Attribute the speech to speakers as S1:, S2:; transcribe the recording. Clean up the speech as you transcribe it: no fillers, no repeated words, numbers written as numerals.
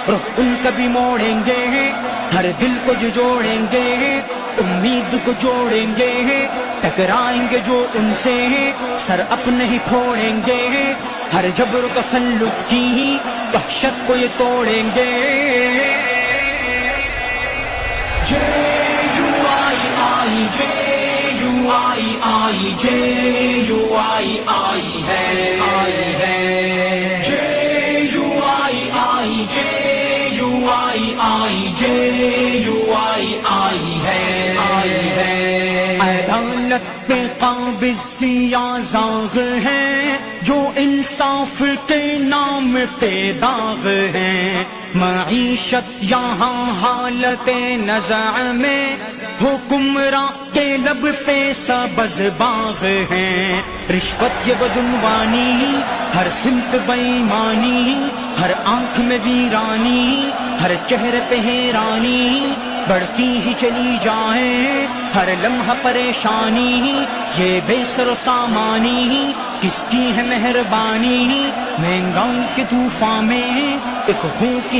S1: رخ ان کا بھی موڑیں گے، ہر دل کو جو جوڑیں گے، امید کو جوڑیں گے، ٹکرائیں گے جو ان سے سر اپنے ہی پھوڑیں گے، ہر جبر و تسلط کی وحشت کو یہ توڑیں گے۔ جے یو آئی جے یو آئی جے یو آئی ہے جے یو آئی جے یو آئی جے یو آئی ہے۔ عدالت پہ قابض سیاہ زاغ ہیں جو انصاف کے نام پہ داغ ہیں، معیشت یہاں حالت نزع میں، حکمراں کے لب پہ سبز باغ ہیں، رشوت یہ بدعنوانی، ہر سمت بے ایمانی، ہر آنکھ میں ویرانی، ہر چہرے پہ حیرانی، بڑھتی ہی چلی جائے ہر لمحہ پریشانی، یہ بے سر و سامانی کس کی ہے مہربانی، مہنگاؤں کے طوفان میں ایک خوں کی